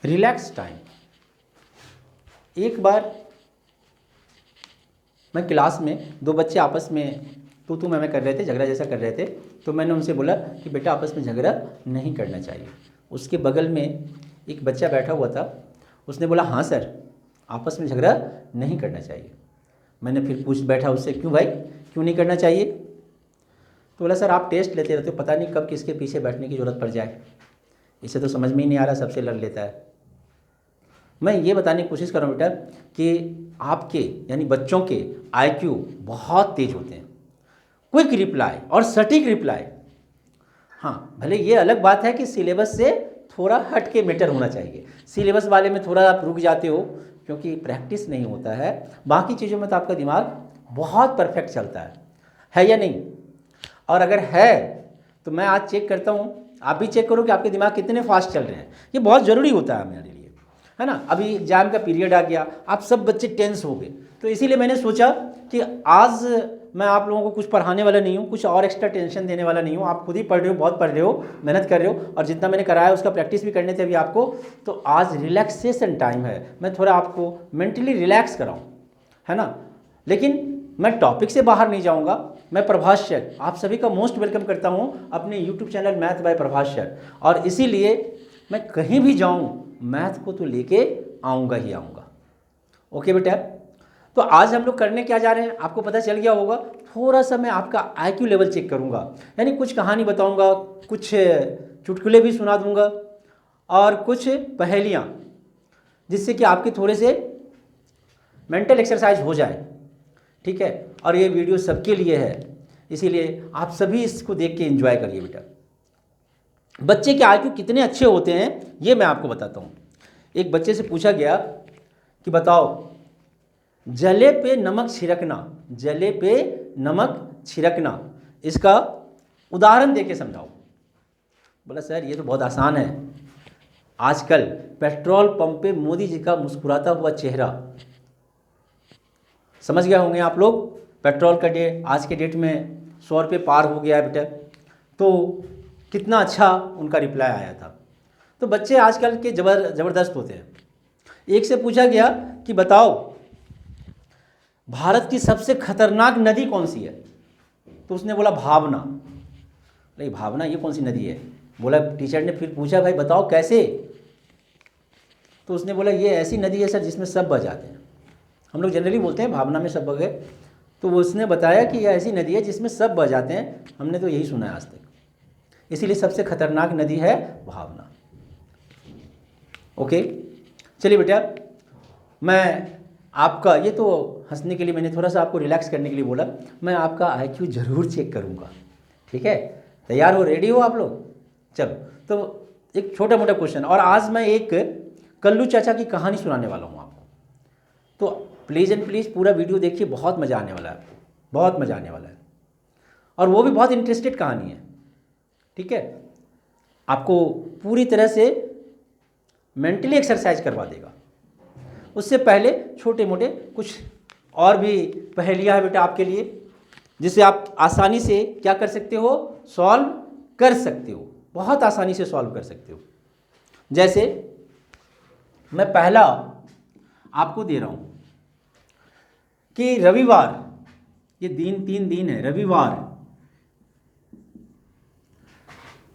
Relax time. एक बार मैं class में दो बच्चे आपस में तू मैं कर रहे थे, झगड़ा जैसा कर रहे थे, तो मैंने उनसे बोला कि बेटा आपस में झगड़ा नहीं करना चाहिए। उसके बगल में एक बच्चा बैठा हुआ था, उसने बोला हाँ सर आपस में झगड़ा नहीं करना चाहिए। मैंने फिर पूछ बैठा उससे, क्यों भाई क्यों नहीं करना चाहिए? तो बोला सर आप टेस्ट लेते रहते हो, पता नहीं कब किसके पीछे बैठने की ज़रूरत पड़ जाए, इसे तो समझ में ही नहीं आ रहा, सबसे लड़ लेता है। मैं ये बताने की कोशिश कर रहा हूँ बेटा कि आपके यानी बच्चों के IQ बहुत तेज होते हैं, क्विक रिप्लाई और सटीक रिप्लाई। हाँ भले ये अलग बात है कि सिलेबस से थोड़ा हट के मैटर होना चाहिए, सिलेबस वाले में थोड़ा आप रुक जाते हो क्योंकि प्रैक्टिस नहीं होता है, बाकी चीज़ों में तो आपका दिमाग बहुत परफेक्ट चलता है या नहीं? और अगर है तो मैं आज चेक करता हूँ, आप भी चेक करो कि आपके दिमाग कितने फास्ट चल रहे हैं। ये बहुत ज़रूरी होता है मेरे लिए, है ना। अभी एग्जाम का पीरियड आ गया, आप सब बच्चे टेंस हो गए, तो इसीलिए मैंने सोचा कि आज मैं आप लोगों को कुछ पढ़ाने वाला नहीं हूँ, कुछ और एक्स्ट्रा टेंशन देने वाला नहीं हूँ। आप खुद ही पढ़ रहे हो, बहुत पढ़ रहे हो, मेहनत कर रहे हो, और जितना मैंने कराया उसका प्रैक्टिस भी करने थे अभी आपको। तो आज रिलैक्सेशन टाइम है, मैं थोड़ा आपको मेंटली रिलैक्स कराऊँ, है ना। लेकिन मैं टॉपिक से बाहर नहीं जाऊँगा। मैं प्रभाष सर आप सभी का मोस्ट वेलकम करता हूँ अपने YouTube channel math bye Prabhash sir, और इसीलिए मैं कहीं भी जाऊँ मैथ को तो लेके आऊँगा ही आऊँगा। ओके बेटा, तो आज हम लोग करने क्या जा रहे हैं आपको पता चल गया होगा। थोड़ा सा मैं आपका IQ लेवल चेक करूँगा, यानी कुछ कहानी बताऊँगा, कुछ चुटकुले भी सुना दूँगा और कुछ पहेलियाँ, जिससे कि आपके थोड़े से मेंटल एक्सरसाइज हो जाए, ठीक है। और ये वीडियो सबके लिए है, इसीलिए आप सभी इसको देख के एंजॉय करिए बेटा। बच्चे के IQ कितने अच्छे होते हैं ये मैं आपको बताता हूँ। एक बच्चे से पूछा गया कि बताओ जले पे नमक छिड़कना, जले पे नमक छिड़कना, इसका उदाहरण देके समझाओ। बोला सर ये तो बहुत आसान है, आजकल पेट्रोल पंप पे मोदी जी का मुस्कुराता हुआ चेहरा। समझ गए होंगे आप लोग, पेट्रोल का आज के डेट में 100 रुपये पार हो गया है बेटा, तो कितना अच्छा उनका रिप्लाई आया था। तो बच्चे आजकल के ज़बरदस्त होते हैं। एक से पूछा गया कि बताओ भारत की सबसे खतरनाक नदी कौन सी है? तो उसने बोला भावना। नहीं भावना ये कौन सी नदी है? बोला, टीचर ने फिर पूछा भाई बताओ कैसे? तो उसने बोला ये ऐसी नदी है सर जिसमें सब बह जाते हैं। हम लोग जनरली बोलते हैं भावना में सब बह गए, तो उसने बताया कि यह ऐसी नदी है जिसमें सब बह जाते हैं, हमने तो यही सुना है आज तक, इसीलिए सबसे खतरनाक नदी है भावना। ओके चलिए बेटा, मैं आपका ये तो हंसने के लिए मैंने थोड़ा सा आपको रिलैक्स करने के लिए बोला, मैं आपका IQ ज़रूर चेक करूँगा, ठीक है। तैयार हो, रेडी हो आप लोग? चलो तो एक छोटा मोटा क्वेश्चन, और आज मैं एक कल्लू चाचा की कहानी सुनाने वाला हूँ आपको, तो प्लीज़ एंड प्लीज़ पूरा वीडियो देखिए, बहुत मज़ा आने वाला है आपको, बहुत मज़ा आने वाला है, और वो भी बहुत इंटरेस्टेड कहानी है, ठीक है। आपको पूरी तरह से मेंटली एक्सरसाइज करवा देगा। उससे पहले छोटे मोटे कुछ और भी पहेलियाँ हैं बेटा आपके लिए, जिसे आप आसानी से क्या कर सकते हो, सॉल्व कर सकते हो, बहुत आसानी से सॉल्व कर सकते हो। जैसे मैं पहला आपको दे रहा हूँ कि रविवार, ये दिन 3 दिन है, रविवार,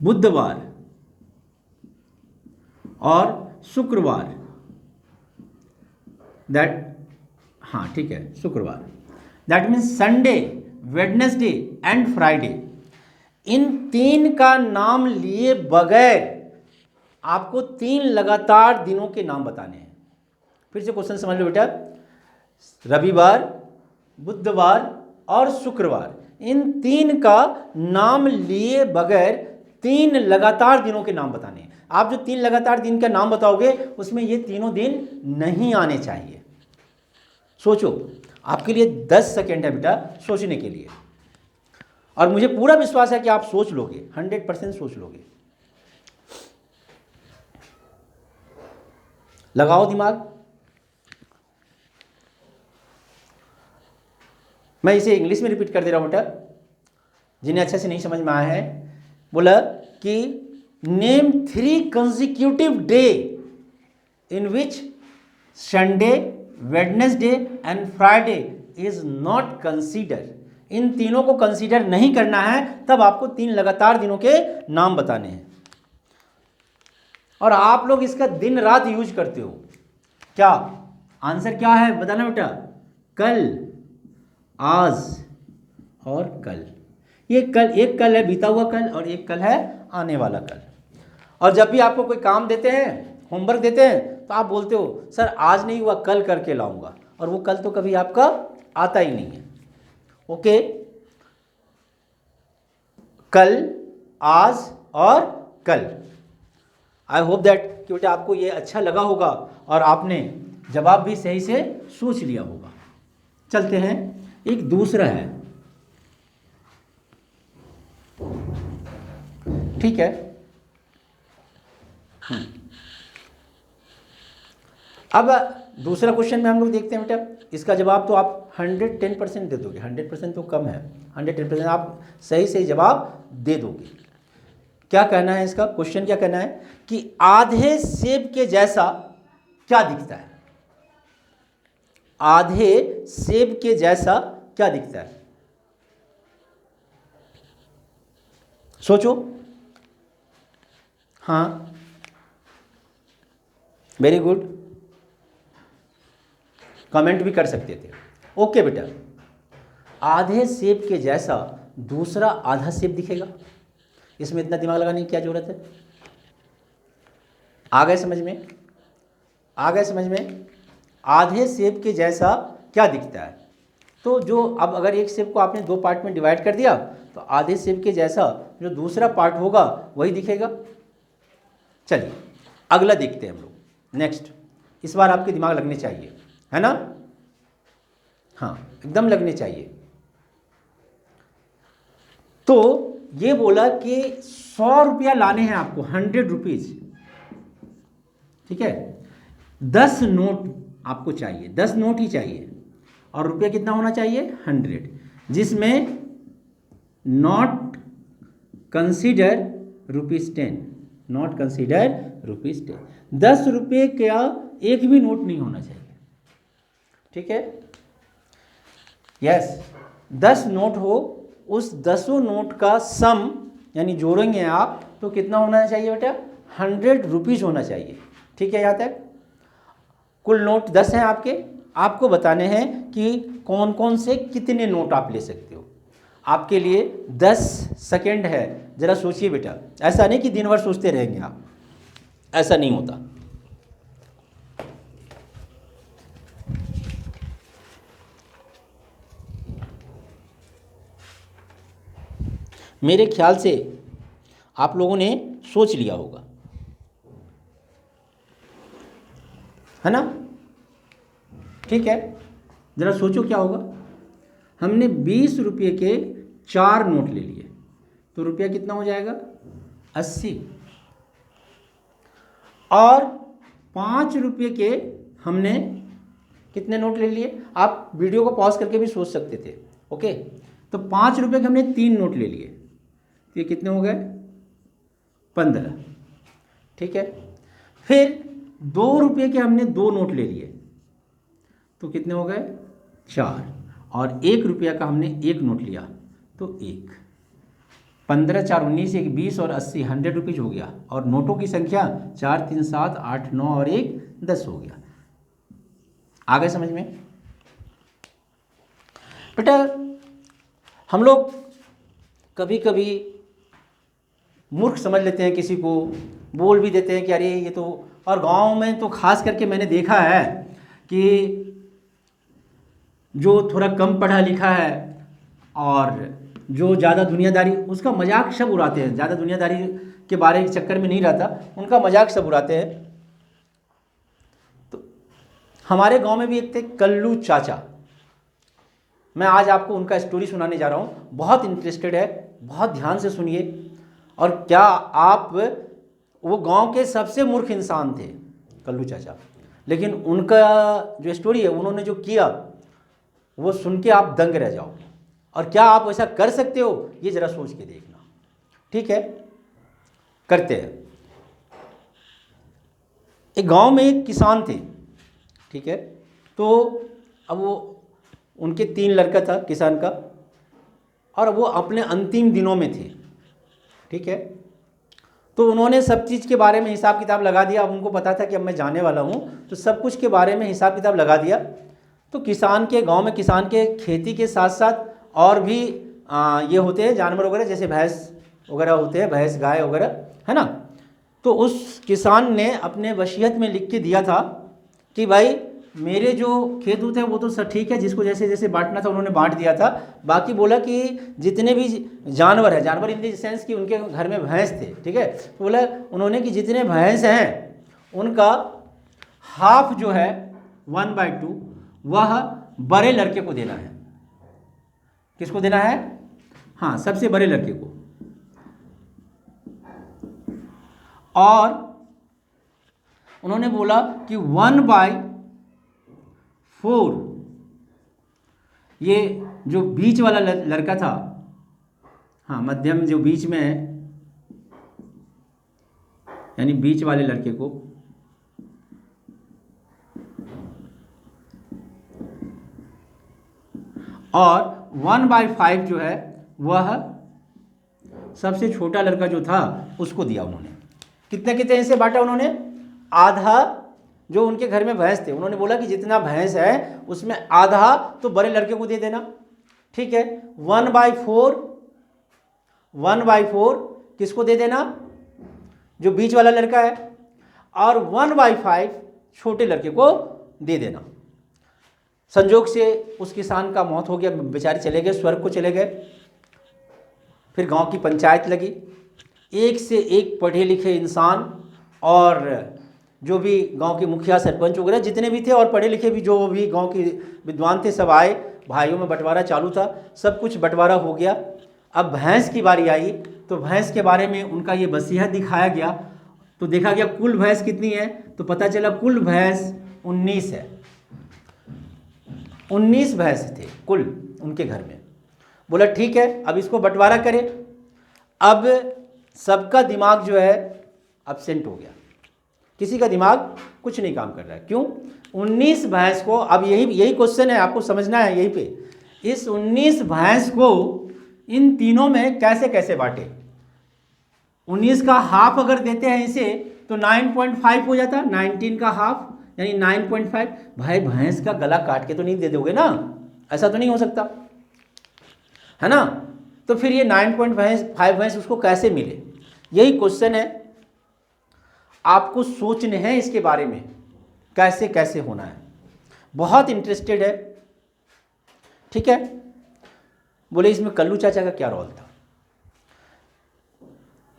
बुधवार और शुक्रवार, दैट हाँ ठीक है शुक्रवार, that means Sunday, Wednesday and Friday, इन 3 का नाम लिए बगैर आपको 3 लगातार दिनों के नाम बताने हैं। फिर से क्वेश्चन समझ लो बेटा, रविवार, बुधवार और शुक्रवार, इन 3 का नाम लिए बगैर 3 लगातार दिनों के नाम बताने हैं। आप जो 3 लगातार दिन का नाम बताओगे उसमें ये तीनों दिन नहीं आने चाहिए। सोचो, आपके लिए 10 सेकेंड है बेटा सोचने के लिए, और मुझे पूरा विश्वास है कि आप सोच लोगे, 100% सोच लोगे। लगाओ दिमाग। मैं इसे इंग्लिश में रिपीट कर दे रहा हूं बेटा, जिन्हें अच्छे से नहीं समझ में आया है। बोला कि name 3 consecutive day in which Sunday, Wednesday and Friday is not consider, इन तीनों को कंसीडर नहीं करना है, तब आपको 3 लगातार दिनों के नाम बताने हैं। और आप लोग इसका दिन रात यूज करते हो। क्या आंसर क्या है बताना बेटा? कल, आज और कल। ये कल, एक कल है बीता हुआ कल और एक कल है आने वाला कल। और जब भी आपको कोई काम देते हैं, होमवर्क देते हैं, तो आप बोलते हो सर आज नहीं हुआ कल करके लाऊंगा, और वो कल तो कभी आपका आता ही नहीं है। ओके, कल, आज और कल। आई होप दैट कि बेटा आपको ये अच्छा लगा होगा और आपने जवाब भी सही से सोच लिया होगा। चलते हैं, एक दूसरा है, ठीक है। अब दूसरा क्वेश्चन में हम लोग देखते हैं बेटा, इसका जवाब तो आप 110% दे दोगे। 100% तो कम है, 110% आप सही सही जवाब दे दोगे। क्या कहना है इसका? क्वेश्चन क्या कहना है कि आधे सेब के जैसा क्या दिखता है? आधे सेब के जैसा क्या दिखता है? सोचो। हाँ, वेरी गुड, कमेंट भी कर सकते थे। ओके बेटा, आधे सेब के जैसा दूसरा आधा सेब दिखेगा। इसमें इतना दिमाग लगाने की क्या जरूरत है? आ गए समझ में? आ गए समझ में? आधे सेब के जैसा क्या दिखता है? तो जो अब अगर एक सेब को आपने 2 पार्ट में डिवाइड कर दिया, तो आधे सेब के जैसा जो दूसरा पार्ट होगा वही दिखेगा। चलिए अगला देखते हैं हम लोग। नेक्स्ट, इस बार आपके दिमाग लगने चाहिए, है ना? हाँ, एकदम लगने चाहिए। तो ये बोला कि 100 रुपया लाने हैं आपको, 100 रुपीज, ठीक है। 10 नोट आपको चाहिए, 10 नोट ही चाहिए, और रुपया कितना होना चाहिए? 100, जिसमें नॉट कंसीडर ₹10, नॉट कंसीडर ₹10। 10 रुपये का एक भी नोट नहीं होना चाहिए, ठीक है। यस, 10 नोट हो, उस 10 नोट का सम यानी जोड़ेंगे आप तो कितना होना चाहिए बेटा? 100 रुपीज़ होना चाहिए, ठीक है। यहाँ तक कुल नोट 10 हैं आपके, आपको बताने हैं कि कौन कौन से कितने नोट आप ले सकते हो। आपके लिए 10 सेकेंड है, ज़रा सोचिए बेटा। ऐसा नहीं कि दिन भर सोचते रहेंगे आप, ऐसा नहीं होता। मेरे ख्याल से आप लोगों ने सोच लिया होगा, है ना? ठीक है, ज़रा सोचो क्या होगा। हमने 20 रुपये के 4 नोट ले लिए, तो रुपया कितना हो जाएगा? 80। और 5 रुपये के हमने कितने नोट ले लिए? आप वीडियो को पॉज करके भी सोच सकते थे। ओके, तो 5 रुपये के हमने 3 नोट ले लिए, तो ये कितने हो गए? 15, ठीक है। फिर 2 रुपये के हमने 2 नोट ले लिए, तो कितने हो गए? 4। और 1 रुपया का हमने 1 नोट लिया, तो 1। 15, 4, 19, 1, 20 और 80, 100 रुपीज़ हो गया। और नोटों की संख्या 4, 3, 7, 8, 9 और 1, 10 हो गया। आ गए समझ में? बेटा हम लोग कभी कभी मूर्ख समझ लेते हैं किसी को, बोल भी देते हैं कि अरे ये तो, और गांव में तो खास करके मैंने देखा है कि जो थोड़ा कम पढ़ा लिखा है और जो ज़्यादा दुनियादारी, उसका मजाक सब उड़ाते हैं। ज़्यादा दुनियादारी के बारे के चक्कर में नहीं रहता, उनका मजाक सब उड़ाते हैं। तो हमारे गांव में भी एक थे कल्लू चाचा, मैं आज आपको उनका स्टोरी सुनाने जा रहा हूँ। बहुत इंटरेस्टेड है, बहुत ध्यान से सुनिए। और क्या आप, वो गांव के सबसे मूर्ख इंसान थे कल्लू चाचा, लेकिन उनका जो स्टोरी है, उन्होंने जो किया वो सुन के आप दंग रह जाओगे। और क्या आप ऐसा कर सकते हो, ये ज़रा सोच के देखना, ठीक है। करते हैं। एक गांव में एक किसान थे, ठीक है। तो अब वो उनके 3 लड़का था किसान का, और वो अपने अंतिम दिनों में थे, ठीक है। तो उन्होंने सब चीज़ के बारे में हिसाब किताब लगा दिया। अब उनको पता था कि अब मैं जाने वाला हूँ, तो सब कुछ के बारे में हिसाब किताब लगा दिया। तो किसान के गांव में किसान के खेती के साथ साथ और भी ये होते हैं जानवर वगैरह, जैसे भैंस वगैरह होते हैं, भैंस गाय वगैरह, है ना। तो उस किसान ने अपने वसीयत में लिख के दिया था कि भाई मेरे जो खेत होते हैं वो तो सब ठीक है, जिसको जैसे जैसे बांटना था उन्होंने बांट दिया था। बाकी बोला कि जितने भी जानवर है, जानवर इन द सेंस कि उनके घर में भैंस थे, ठीक है। तो बोला उन्होंने कि जितने भैंस हैं उनका हाफ जो है 1/2 वह बड़े लड़के को देना है। किसको देना है? हाँ, सबसे बड़े लड़के को। और उन्होंने बोला कि 1/4 ये जो बीच वाला लड़का था, हाँ मध्यम जो बीच में है, यानी बीच वाले लड़के को, और 1/5 जो है वह सबसे छोटा लड़का जो था उसको दिया उन्होंने। कितने कितने हिस्से बांटा उन्होंने? आधा जो उनके घर में भैंस थे, उन्होंने बोला कि जितना भैंस है उसमें आधा तो बड़े लड़के को दे देना, ठीक है। 1/4 किसको दे देना? जो बीच वाला लड़का है, और 1/5 छोटे लड़के को दे देना। संजोग से उस किसान का मौत हो गया, बेचारे चले गए, स्वर्ग को चले गए। फिर गांव की पंचायत लगी, एक से एक पढ़े लिखे इंसान और जो भी गांव के मुखिया सरपंच वगैरह जितने भी थे और पढ़े लिखे भी जो भी गांव के विद्वान थे सब आए। भाइयों में बंटवारा चालू था, सब कुछ बंटवारा हो गया। अब भैंस की बारी आई तो भैंस के बारे में उनका ये वसीयत दिखाया गया। तो देखा गया कुल भैंस कितनी है, तो पता चला कुल भैंस 19 है। 19 भैंस थे कुल उनके घर में। बोला ठीक है, अब इसको बंटवारा करें। अब सबका दिमाग जो है एब्सेंट हो गया, किसी का दिमाग कुछ नहीं काम कर रहा है। क्यों? 19 भैंस को, अब यही क्वेश्चन है, आपको समझना है यहीं पे, इस 19 भैंस को इन तीनों में कैसे कैसे बांटे। 19 का हाफ अगर देते हैं इसे तो 9.5 हो जाता, 19 का हाफ यानी 9.5। भाई भैंस का गला काट के तो नहीं दे दोगे ना, ऐसा तो नहीं हो सकता, है ना। तो फिर ये 9.5 भैंस उसको कैसे मिले, यही क्वेश्चन है। आपको सोचने हैं इसके बारे में कैसे कैसे होना है, बहुत इंटरेस्टेड है, ठीक है। बोले इसमें कल्लू चाचा का क्या रोल था,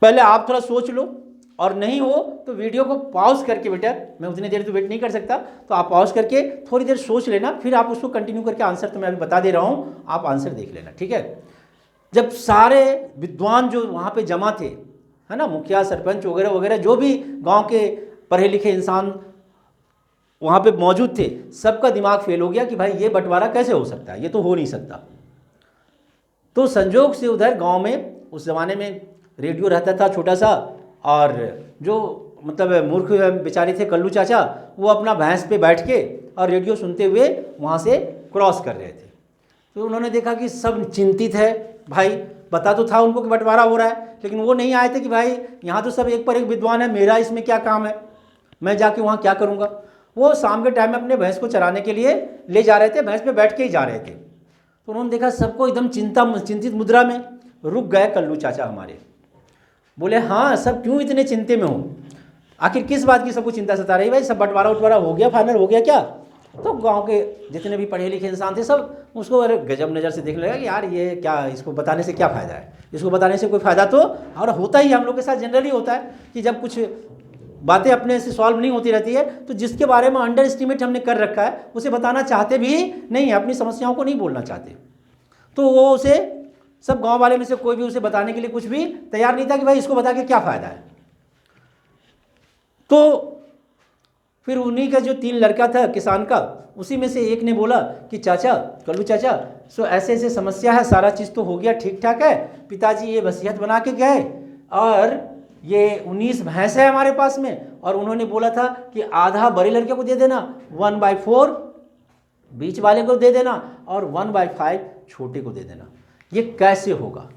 पहले आप थोड़ा सोच लो, और नहीं हो तो वीडियो को पॉज करके, बेटा मैं उतनी देर तो वेट नहीं कर सकता, तो आप पॉज करके थोड़ी देर सोच लेना, फिर आप उसको कंटिन्यू करके आंसर तो मैं अभी बता दे रहा हूँ, आप आंसर देख लेना, ठीक है। जब सारे विद्वान जो वहाँ पे जमा थे, है ना, मुखिया सरपंच वगैरह वगैरह जो भी गांव के पढ़े लिखे इंसान वहाँ पे मौजूद थे, सबका दिमाग फेल हो गया कि भाई ये बंटवारा कैसे हो सकता है, ये तो हो नहीं सकता। तो संजोग से उधर गांव में उस ज़माने में रेडियो रहता था छोटा सा, और जो मतलब मूर्ख बेचारे थे कल्लू चाचा, वो अपना भैंस पे बैठ के और रेडियो सुनते हुए वहाँ से क्रॉस कर रहे थे। तो उन्होंने देखा कि सब चिंतित है, भाई पता तो था उनको कि बंटवारा हो रहा है, लेकिन वो नहीं आए थे कि भाई यहाँ तो सब एक पर एक विद्वान है, मेरा इसमें क्या काम है, मैं जाके वहाँ क्या करूँगा। वो शाम के टाइम में अपने भैंस को चराने के लिए ले जा रहे थे, भैंस पे बैठ के ही जा रहे थे। तो उन्होंने देखा सबको एकदम चिंतित मुद्रा में। रुक गए कल्लू चाचा हमारे, बोले हाँ सब क्यों इतने चिंते में हो, आखिर किस बात की सबको चिंता सता रही, भाई सब बंटवारा उटवारा हो गया, फाइनल हो गया क्या। तो गांव के जितने भी पढ़े लिखे इंसान थे सब उसको गजब नज़र से देखने लगा कि यार ये क्या, इसको बताने से क्या फ़ायदा है, इसको बताने से कोई फ़ायदा तो, और होता ही हम लोग के साथ जनरली होता है कि जब कुछ बातें अपने से सॉल्व नहीं होती रहती है तो जिसके बारे में अंडर एस्टिमेट हमने कर रखा है उसे बताना चाहते भी नहीं है, अपनी समस्याओं को नहीं बोलना चाहते। तो वो उसे, सब गांव वाले में से कोई भी उसे बताने के लिए कुछ भी तैयार नहीं था कि भाई इसको बता के क्या फ़ायदा है। तो फिर उन्हीं का जो 3 लड़का था किसान का, उसी में से एक ने बोला कि चाचा, कल्लू चाचा, सो ऐसे ऐसे समस्या है, सारा चीज़ तो हो गया ठीक ठाक है, पिताजी ये वसीयत बना के गए और ये 19 भैंस है हमारे पास में, और उन्होंने बोला था कि आधा बड़े लड़के को दे देना, 1/4 बीच वाले को दे देना, और 1/5 छोटे को दे देना। ये कैसे होगा?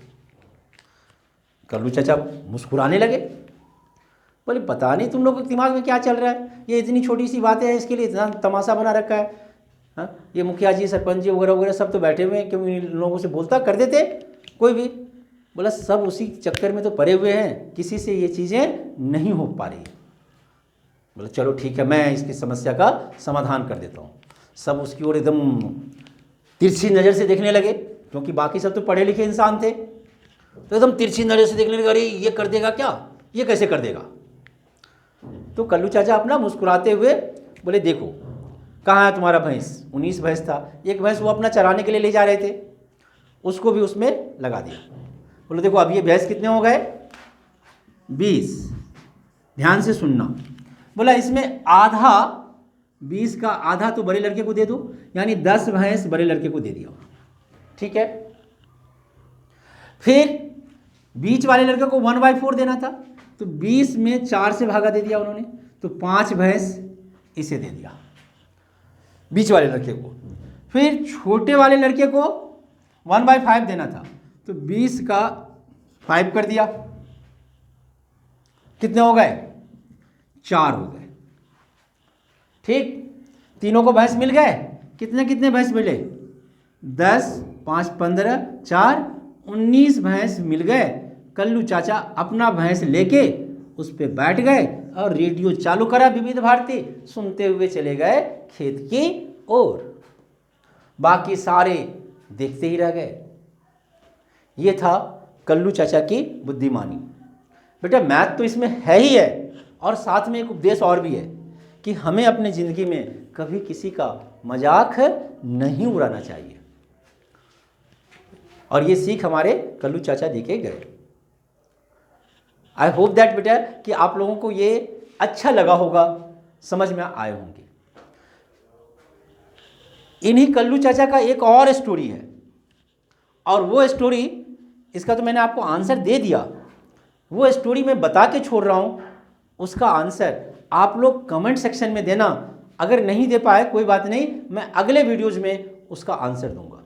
कल्लू चाचा मुस्कुराने लगे, बोले पता नहीं तुम लोगों के दिमाग में क्या चल रहा है, ये इतनी छोटी सी बातें हैं, इसके लिए इतना तमाशा बना रखा है। हाँ, ये मुखिया जी, सरपंच जी वगैरह वगैरह सब तो बैठे हुए हैं, क्यों इन लोगों से बोलता कर देते कोई भी। बोला सब उसी चक्कर में तो पड़े हुए हैं, किसी से ये चीज़ें नहीं हो पा रही। बोला चलो ठीक है, मैं इसकी समस्या का समाधान कर देता हूँ। सब उसकी ओर एकदम तिरछी नज़र से देखने लगे, क्योंकि बाकी सब तो पढ़े लिखे इंसान थे, तो एकदम तिरछी नज़र से देखने लगे, अरे ये कर देगा क्या, ये कैसे कर देगा। तो कल्लू चाचा अपना मुस्कुराते हुए बोले देखो कहाँ है तुम्हारा भैंस, 19 भैंस था, एक भैंस वो अपना चराने के लिए ले जा रहे थे, उसको भी उसमें लगा दिया। बोले देखो अब ये भैंस कितने हो गए, 20। ध्यान से सुनना। बोला इसमें आधा, 20 का आधा तो बड़े लड़के को दे दो, यानी 10 भैंस बड़े लड़के को दे दिया, ठीक है। फिर बीच वाले लड़के को 1/4 देना था, तो 20 में 4 से भागा दे दिया उन्होंने, तो 5 भैंस इसे दे दिया बीच वाले लड़के को। फिर छोटे वाले लड़के को 1/5 देना था, तो 20 का 5 कर दिया, कितने हो गए, 4 हो गए, ठीक। तीनों को भैंस मिल गए, कितने कितने भैंस मिले, 10, 5, 15, 4, 19 भैंस मिल गए। कल्लू चाचा अपना भैंस लेके उस पर बैठ गए और रेडियो चालू करा विविध भारती, सुनते हुए चले गए खेत की ओर। बाकी सारे देखते ही रह गए। ये था कल्लू चाचा की बुद्धिमानी। बेटा मैथ तो इसमें है ही है, और साथ में एक उपदेश और भी है कि हमें अपने ज़िंदगी में कभी किसी का मजाक नहीं उड़ाना चाहिए, और ये सीख हमारे कल्लू चाचा दे के गए। आई होप दैट बेटा कि आप लोगों को ये अच्छा लगा होगा, समझ में आए होंगे। इन्हीं कल्लू चाचा का एक और स्टोरी है, और वो स्टोरी, इसका तो मैंने आपको आंसर दे दिया, वो स्टोरी मैं बता के छोड़ रहा हूँ, उसका आंसर आप लोग कमेंट सेक्शन में देना। अगर नहीं दे पाए कोई बात नहीं, मैं अगले वीडियोज़ में उसका आंसर दूंगा।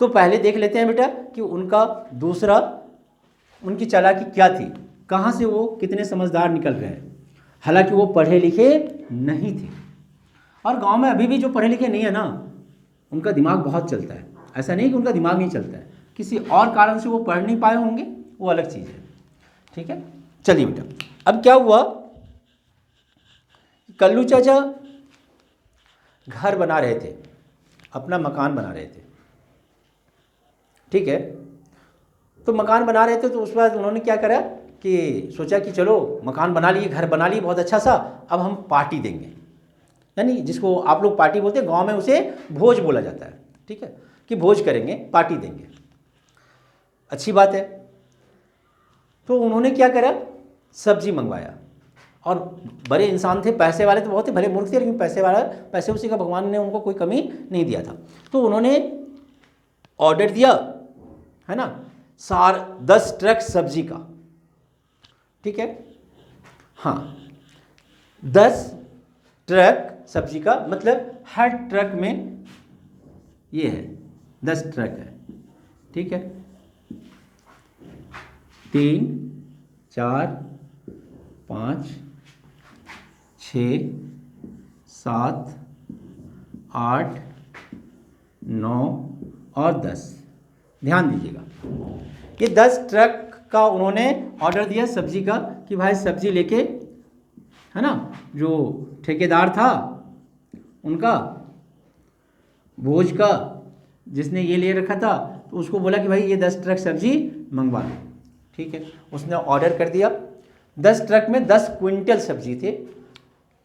तो पहले देख लेते हैं बेटा कि उनकी चालाकी क्या थी, कहाँ से वो कितने समझदार निकल रहे हैं। हालांकि वो पढ़े लिखे नहीं थे, और गांव में अभी भी जो पढ़े लिखे नहीं है ना, उनका दिमाग बहुत चलता है। ऐसा नहीं कि उनका दिमाग नहीं चलता है, किसी और कारण से वो पढ़ नहीं पाए होंगे, वो अलग चीज़ है, ठीक है। चलिए बेटा, अब क्या हुआ, कल्लू चाचा घर बना रहे थे, अपना मकान बना रहे थे, ठीक है। तो मकान बना रहे थे, तो उसके बाद उन्होंने क्या करा कि सोचा कि चलो मकान बना लिए, घर बना लिए बहुत अच्छा सा, अब हम पार्टी देंगे, यानी जिसको आप लोग पार्टी बोलते हैं, गांव में उसे भोज बोला जाता है, ठीक है, कि भोज करेंगे, पार्टी देंगे, अच्छी बात है। तो उन्होंने क्या करा, सब्जी मंगवाया, और बड़े इंसान थे, पैसे वाले तो बहुत थे, भले मूर्ख थे, लेकिन पैसे उसी का भगवान ने उनको कोई कमी नहीं दिया था। तो उन्होंने ऑर्डर दिया, है ना, 10 ट्रक सब्जी का, ठीक है, हाँ 10 ट्रक सब्जी का, मतलब हर ट्रक में ये है 10 ट्रक है, ठीक है। 3, 4, 5, 6, 7, 8, 9 और 10। ध्यान दीजिएगा, ये 10 ट्रक का उन्होंने ऑर्डर दिया सब्जी का, कि भाई सब्जी लेके, है ना, जो ठेकेदार था उनका भोज का, जिसने ये ले रखा था, तो उसको बोला कि भाई ये 10 ट्रक सब्जी मंगवा लो, ठीक है। उसने ऑर्डर कर दिया, 10 ट्रक में 10 क्विंटल सब्जी थे,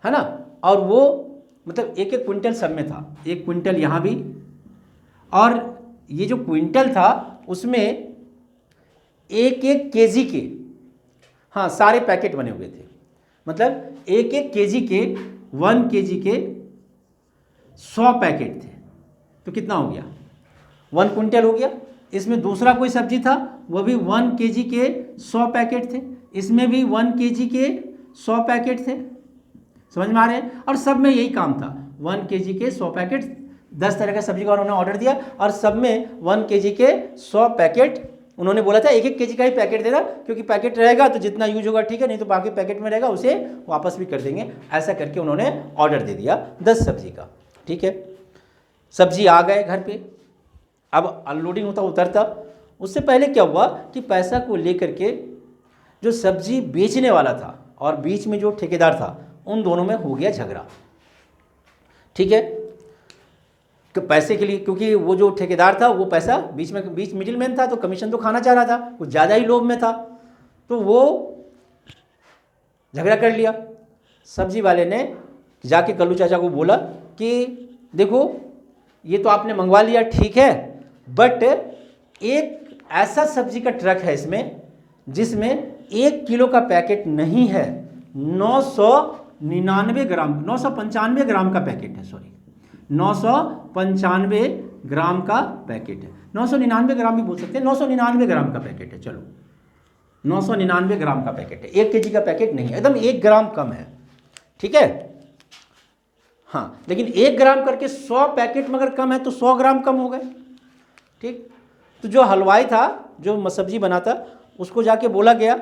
है ना, और वो मतलब एक एक क्विंटल सब में था, 1 क्विंटल यहाँ भी, और ये जो क्विंटल था उसमें 1-1 केजी के, हाँ सारे पैकेट बने हुए थे, मतलब 1-1 केजी के, 1 केजी के 100 पैकेट थे, तो कितना हो गया, 1 क्विंटल हो गया। इसमें दूसरा कोई सब्जी था, वो भी 1 केजी के 100 पैकेट थे, इसमें भी 1 kg के 100 पैकेट थे, समझ में आ रहे हैं। और सब में यही काम था, 1 kg के 100 पैकेट, 10 तरह का सब्जी का उन्होंने ऑर्डर दिया और सब में 1 kg के 100 पैकेट उन्होंने बोला था 1-1 kg का ही पैकेट देना, क्योंकि पैकेट रहेगा तो जितना यूज होगा ठीक है, नहीं तो बाकी पैकेट में रहेगा उसे वापस भी कर देंगे। ऐसा करके उन्होंने ऑर्डर दे दिया 10 सब्जी का, ठीक है। सब्जी आ गए घर पे, अब अनलोडिंग होता उतरता, उससे पहले क्या हुआ कि पैसा को लेकर के जो सब्जी बेचने वाला था और बीच में जो ठेकेदार था, उन दोनों में हो गया झगड़ा, ठीक है। तो पैसे के लिए, क्योंकि वो जो ठेकेदार था वो पैसा बीच मिडिल मैन था, तो कमीशन तो खाना चाह रहा था, कुछ ज़्यादा ही लोभ में था, तो वो झगड़ा कर लिया। सब्जी वाले ने जाके कल्लू चाचा को बोला कि देखो ये तो आपने मंगवा लिया ठीक है, बट एक ऐसा सब्जी का ट्रक है इसमें जिसमें 1 किलो का पैकेट नहीं है, 999 ग्राम 995 ग्राम का पैकेट है, सॉरी 995 ग्राम का पैकेट है, 999 ग्राम भी बोल सकते हैं, 999 ग्राम का पैकेट है, चलो 999 ग्राम का पैकेट है, 1 kg का पैकेट नहीं है, एकदम 1 ग्राम कम है, ठीक है। हाँ, लेकिन 1 ग्राम करके 100 पैकेट मगर कम है तो 100 ग्राम कम हो गए, ठीक। तो जो हलवाई था, जो सब्जी बनाता, उसको जाके बोला गया,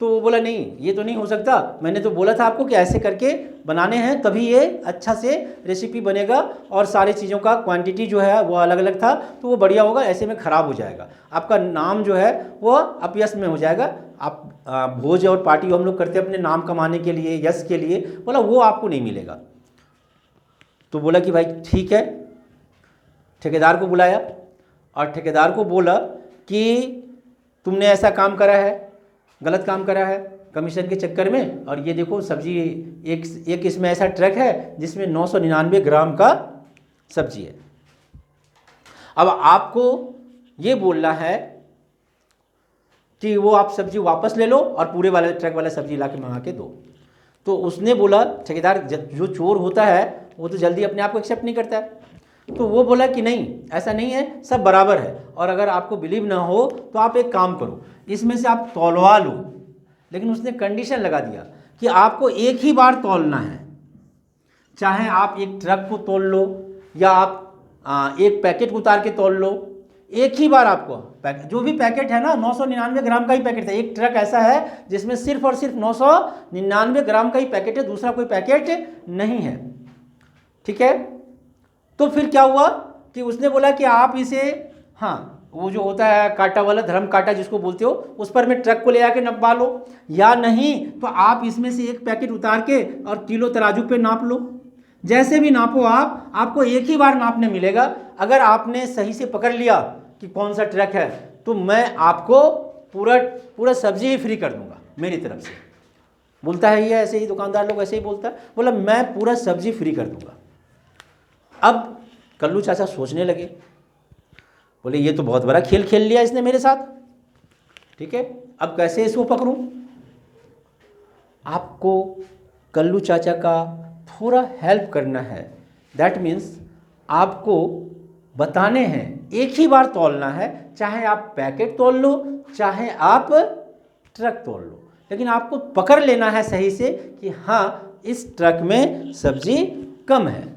तो वो बोला नहीं ये तो नहीं हो सकता, मैंने तो बोला था आपको कि ऐसे करके बनाने हैं तभी ये अच्छा से रेसिपी बनेगा और सारी चीज़ों का क्वांटिटी जो है वो अलग अलग था, तो वो बढ़िया होगा, ऐसे में ख़राब हो जाएगा, आपका नाम जो है वो अपयश में हो जाएगा। आप भोज और पार्टी हम लोग करते हैं अपने नाम कमाने के लिए, यश के लिए, बोला वो आपको नहीं मिलेगा। तो बोला कि भाई ठीक है, ठेकेदार को बुलाया और ठेकेदार को बोला कि तुमने ऐसा काम करा है, गलत काम करा है कमीशन के चक्कर में, और ये देखो सब्जी एक इसमें ऐसा ट्रक है जिसमें 999 ग्राम का सब्जी है। अब आपको ये बोलना है कि वो आप सब्जी वापस ले लो और पूरे वाले ट्रक वाला सब्जी ला के मंगा के दो। तो उसने बोला, ठेकेदार जो चोर होता है वो तो जल्दी अपने आप को एक्सेप्ट नहीं करता है, तो वो बोला कि नहीं ऐसा नहीं है, सब बराबर है, और अगर आपको बिलीव ना हो तो आप एक काम करो, इसमें से आप तौलवा लो। लेकिन उसने कंडीशन लगा दिया कि आपको एक ही बार तौलना है, चाहे आप एक ट्रक को तौल लो या आप एक पैकेट उतार के तौल लो, एक ही बार आपको जो भी पैकेट है ना 999 ग्राम का ही पैकेट है। एक ट्रक ऐसा है जिसमें सिर्फ और सिर्फ 999 ग्राम का ही पैकेट है, दूसरा कोई पैकेट नहीं है, ठीक है। तो फिर क्या हुआ कि उसने बोला कि आप इसे, हाँ वो जो होता है कांटा वाला, धर्म कांटा जिसको बोलते हो, उस पर में ट्रक को ले आके नपवा लो, या नहीं तो आप इसमें से एक पैकेट उतार के और किलो तराजू पे नाप लो, जैसे भी नापो आपको एक ही बार नापने मिलेगा। अगर आपने सही से पकड़ लिया कि कौन सा ट्रक है तो मैं आपको पूरा सब्जी ही फ्री कर दूंगा मेरी तरफ से। बोलता है ये, ऐसे ही दुकानदार लोग ऐसे ही बोलता है, बोला मैं पूरा सब्जी फ्री कर दूंगा। अब कल्लू चाचा सोचने लगे, बोले ये तो बहुत बड़ा खेल खेल लिया इसने मेरे साथ, ठीक है, अब कैसे इसको पकड़ूं। आपको कल्लू चाचा का थोड़ा हेल्प करना है, दैट मीन्स आपको बताने हैं, एक ही बार तौलना है, चाहे आप पैकेट तौल लो चाहे आप ट्रक तौल लो, लेकिन आपको पकड़ लेना है सही से कि हाँ इस ट्रक में सब्जी कम है।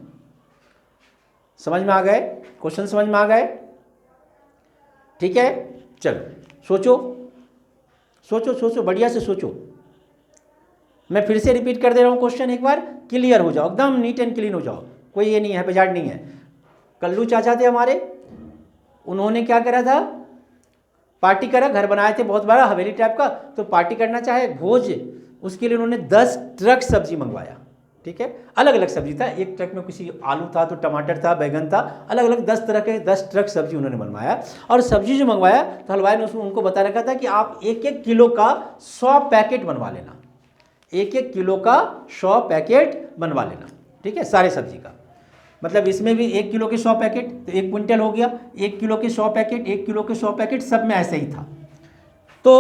समझ में आ गए क्वेश्चन, समझ में आ गए, ठीक है। चलो सोचो सोचो सोचो, बढ़िया से सोचो। मैं फिर से रिपीट कर दे रहा हूँ क्वेश्चन, एक बार क्लियर हो जाओ, एकदम नीट एंड क्लीन हो जाओ, कोई ये नहीं है बेजाड़ नहीं है। कल्लू चाचा थे हमारे, उन्होंने क्या करा था, पार्टी करा, घर बनाए थे बहुत बड़ा हवेली टाइप का, तो पार्टी करना चाहे भोज, उसके लिए उन्होंने 10 ट्रक सब्जी मंगवाया, ठीक है। अलग अलग सब्जी था, एक ट्रक में किसी आलू था तो टमाटर था, बैगन था, अलग अलग 10 तरह के 10 ट्रक सब्जी उन्होंने बनवाया। और सब्जी जो मंगवाया तो हलवाई ने उनको बता रखा था कि आप 1-1 किलो का 100 पैकेट बनवा लेना, 1-1 किलो का 100 पैकेट बनवा लेना, ठीक है, सारे सब्जी का। मतलब इसमें भी 1 किलो के 100 पैकेट तो 1 क्विंटल हो गया, 1 किलो के 100 पैकेट, 1 किलो के 100 पैकेट, सब में ऐसा ही था। तो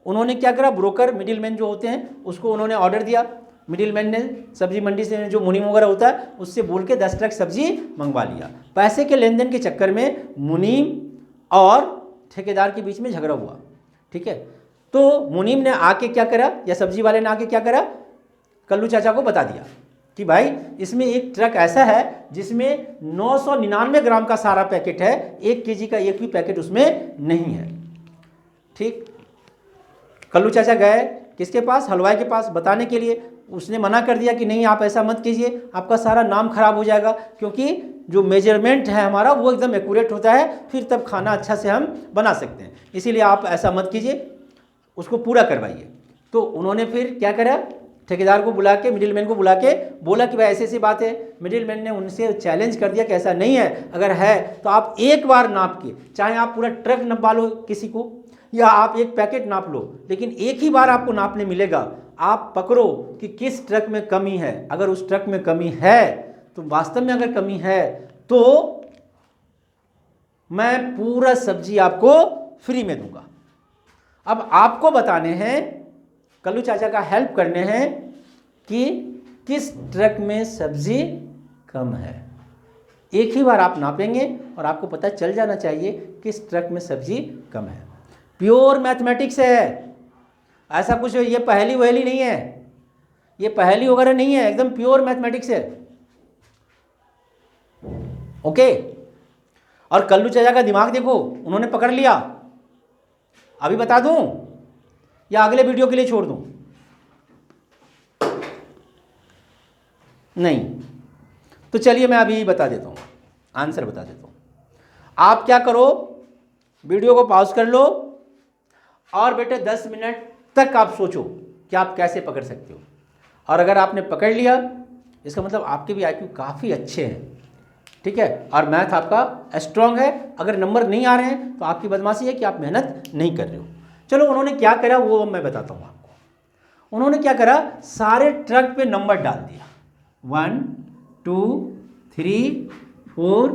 उन्होंने क्या करा, ब्रोकर मिडिल मैन जो होते हैं उसको उन्होंने ऑर्डर दिया, मिडिल मैन ने सब्जी मंडी से जो मुनीम वगैरह होता है उससे बोल के 10 ट्रक सब्जी मंगवा लिया। पैसे के लेन देन के चक्कर में मुनीम और ठेकेदार के बीच में झगड़ा हुआ, ठीक है। तो मुनीम ने आके क्या करा, या सब्जी वाले ने आके क्या करा, कल्लू चाचा को बता दिया कि भाई इसमें एक ट्रक ऐसा है जिसमें 999 ग्राम का सारा पैकेट है, 1 केजी का एक भी पैकेट उसमें नहीं है। ठीक, कल्लू चाचा गए किसके पास, हलवाई के पास, बताने के लिए। उसने मना कर दिया कि नहीं आप ऐसा मत कीजिए, आपका सारा नाम खराब हो जाएगा, क्योंकि जो मेजरमेंट है हमारा वो एकदम एक्यूरेट होता है, फिर तब खाना अच्छा से हम बना सकते हैं, इसीलिए आप ऐसा मत कीजिए, उसको पूरा करवाइए। तो उन्होंने फिर क्या करा, ठेकेदार को बुला के, मिडिल मैन को बुला के बोला कि भाई ऐसी ऐसी बात है। मिडिल मैन ने उनसे चैलेंज कर दिया कि ऐसा नहीं है, अगर है तो आप एक बार नाप के, चाहे आप पूरा ट्रक नपवा लो किसी को, या आप एक पैकेट नाप लो, लेकिन एक ही बार आपको नापने मिलेगा। आप पकड़ो कि किस ट्रक में कमी है, अगर उस ट्रक में कमी है तो वास्तव में अगर कमी है तो मैं पूरा सब्जी आपको फ्री में दूंगा। अब आपको बताने हैं, कल्लू चाचा का हेल्प करने हैं कि किस ट्रक में सब्जी कम है। एक ही बार आप नापेंगे और आपको पता चल जाना चाहिए किस ट्रक में सब्जी कम है। प्योर मैथमेटिक्स है, ऐसा कुछ ये पहेली वहेली नहीं है, ये पहेली वगैरह नहीं है, एकदम प्योर मैथमेटिक्स है। ओके, और कल्लू चाचा का दिमाग देखो, उन्होंने पकड़ लिया। अभी बता दूं या अगले वीडियो के लिए छोड़ दूं? नहीं, तो चलिए मैं अभी बता देता हूं, आंसर बता देता हूं। आप क्या करो, वीडियो को पॉज कर लो और बेटे 10 मिनट तक आप सोचो कि आप कैसे पकड़ सकते हो। और अगर आपने पकड़ लिया, इसका मतलब आपके भी IQ काफ़ी अच्छे हैं, ठीक है, और मैथ आपका स्ट्रांग है। अगर नंबर नहीं आ रहे हैं तो आपकी बदमाशी है कि आप मेहनत नहीं कर रहे हो। चलो उन्होंने क्या करा वो मैं बताता हूँ आपको। उन्होंने क्या करा, सारे ट्रक पे नंबर डाल दिया, 1 2 3 4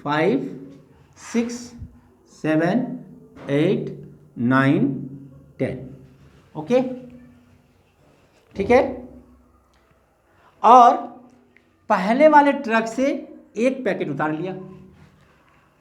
5 6 7 8 9 10। ओके, ठीक है। और पहले वाले ट्रक से एक पैकेट उतार लिया,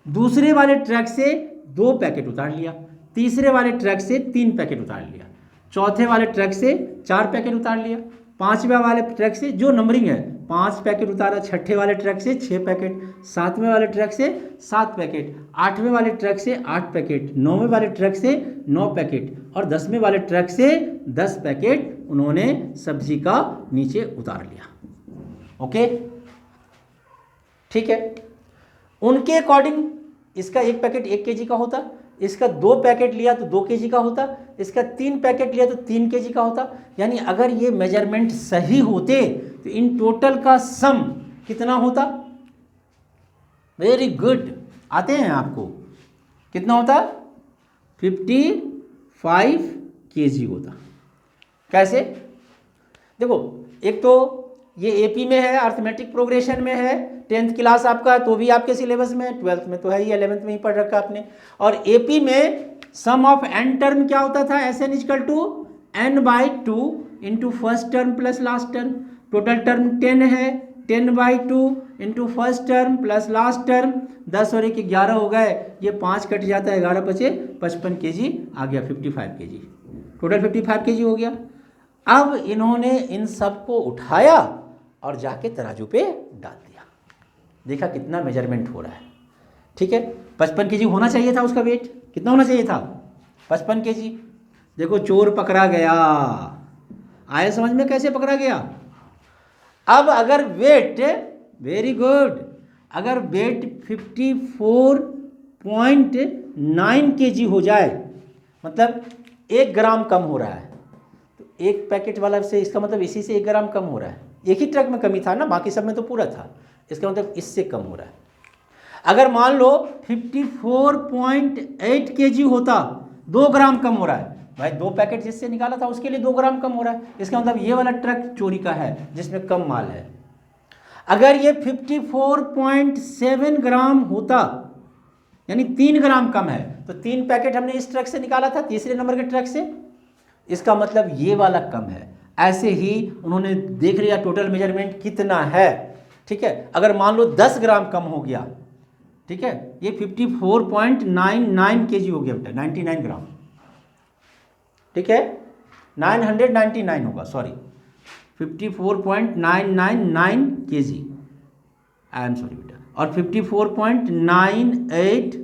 दूसरे वाले ट्रक से 2 पैकेट उतार लिया, तीसरे वाले ट्रक से 3 पैकेट उतार लिया, चौथे वाले ट्रक से 4 पैकेट उतार लिया, पांचवें वाले ट्रक से जो नंबरिंग है 5 पैकेट उतारा, छठे वाले ट्रक से 6 पैकेट, सातवें वाले ट्रक से 7 पैकेट, आठवें वाले ट्रक से 8 पैकेट, नौवें वाले ट्रक से 9 पैकेट और 10वें वाले ट्रक से 10 पैकेट उन्होंने सब्जी का नीचे उतार लिया। ओके, ठीक है। उनके अकॉर्डिंग इसका 1 पैकेट 1 केजी का होता, इसका 2 पैकेट लिया तो 2 केजी का होता, इसका 3 पैकेट लिया तो 3 केजी का होता। यानी अगर ये मेजरमेंट सही होते तो इन टोटल का सम कितना होता? वेरी गुड, आते हैं आपको, कितना होता? 55 केजी होता। कैसे? देखो, एक तो ये एपी में है, अर्थमेटिक प्रोग्रेशन में है, 10th क्लास आपका तो भी आपके सिलेबस में, 12th में तो है ही, 11th में ही पढ़ रखा आपने। और एपी में सम ऑफ n टर्म क्या होता था? Sn equal to n/2 into first term plus last term. Total term 10 है, 10/2 into first term plus last term, 10 और 1 11 हो गए, ये 5 कट जाता है, 11 बचे 55 केजी आ गया, 55 केजी, टोटल 55 केजी हो गया। अब इन्होंने इन सबको उठाया और जाके तराजू पे डाल दिया, देखा कितना मेजरमेंट हो रहा है, ठीक है। 55 केजी होना चाहिए था, उसका वेट कितना होना चाहिए था? 55 केजी। देखो चोर पकड़ा गया, आए समझ में कैसे पकड़ा गया? अब अगर वेट, वेरी गुड, अगर वेट 54.9 केजी हो जाए, मतलब 1 ग्राम कम हो रहा है, तो 1 पैकेट वाला से इसका मतलब इसी से 1 ग्राम कम हो रहा है। एक ही ट्रक में कमी था ना, बाकी सब में तो पूरा था, इसका मतलब इससे कम हो रहा है। अगर मान लो 54.8 केजी होता, 2 ग्राम कम हो रहा है, भाई 2 पैकेट जिससे निकाला था उसके लिए 2 ग्राम कम हो रहा है, इसका मतलब ये वाला ट्रक चोरी का है जिसमें कम माल है। अगर ये 54.7 ग्राम होता, यानी 3 ग्राम कम है, तो 3 पैकेट हमने इस ट्रक से निकाला था, तीसरे नंबर के ट्रक से, इसका मतलब ये वाला कम है। ऐसे ही उन्होंने देख लिया टोटल मेजरमेंट कितना है, ठीक है। अगर मान लो 10 ग्राम कम हो गया, ठीक है, ये 54.99 केजी हो गया बेटा, 99 ग्राम, ठीक है, 999 होगा, sorry 54.999 kg, I am sorry बेटा, और 54.98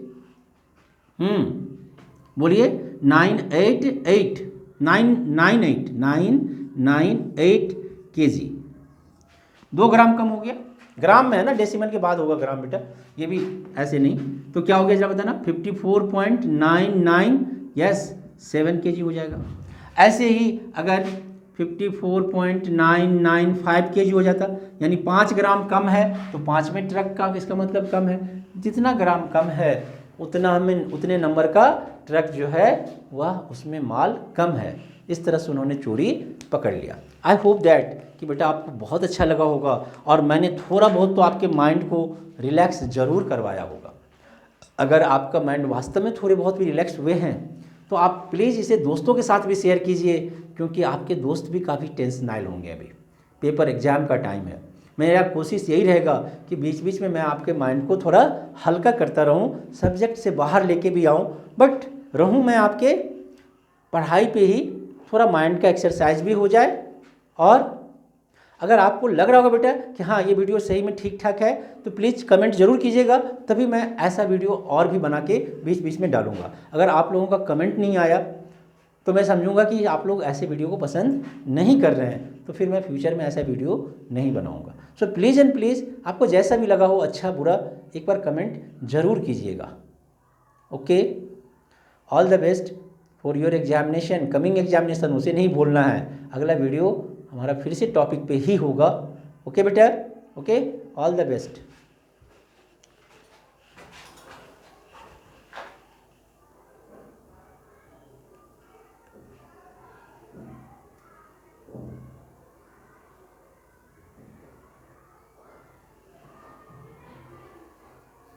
बोलिए 998 kg, 2 ग्राम कम हो गया। ग्राम में है ना, डेसिमल के बाद होगा ग्राम बेटा, ये भी ऐसे नहीं। तो क्या हो गया जरा बताना, 54.99, यस 7 kg हो जाएगा। ऐसे ही अगर 54.995 kg हो जाता, यानी 5 ग्राम कम है तो 5वें ट्रक का इसका मतलब कम है। जितना ग्राम कम है उतना हमें उतने नंबर का ट्रक जो है वह उसमें माल कम है। इस तरह से उन्होंने चोरी पकड़ लिया। आई होप दैट कि बेटा आपको बहुत अच्छा लगा होगा और मैंने थोड़ा बहुत तो आपके माइंड को रिलैक्स ज़रूर करवाया होगा। अगर आपका माइंड वास्तव में थोड़े बहुत भी रिलैक्स हुए हैं तो आप प्लीज़ इसे दोस्तों के साथ भी शेयर कीजिए, क्योंकि आपके दोस्त भी काफ़ी टेंशनाइल होंगे। अभी पेपर एग्ज़ाम का टाइम है। मेरा कोशिश यही रहेगा कि बीच बीच में मैं आपके माइंड को थोड़ा हल्का करता रहूं, सब्जेक्ट से बाहर लेके भी आऊं, बट रहूं मैं आपके पढ़ाई पे ही, थोड़ा माइंड का एक्सरसाइज भी हो जाए। और अगर आपको लग रहा होगा बेटा कि हाँ ये वीडियो सही में ठीक ठाक है तो प्लीज़ कमेंट ज़रूर कीजिएगा, तभी मैं ऐसा वीडियो और भी बना के बीच बीच में डालूंगा। अगर आप लोगों का कमेंट नहीं आया तो मैं समझूंगा कि आप लोग ऐसे वीडियो को पसंद नहीं कर रहे हैं, तो फिर मैं फ्यूचर में ऐसा वीडियो नहीं बनाऊंगा। सो प्लीज़ एंड प्लीज़ आपको जैसा भी लगा हो, अच्छा बुरा, एक बार कमेंट ज़रूर कीजिएगा। Okay, all the best for your examination, coming examination, उसे नहीं भूलना है। अगला वीडियो हमारा फिर से टॉपिक पे ही होगा। ओके बेटा, ओके, ऑल द बेस्ट।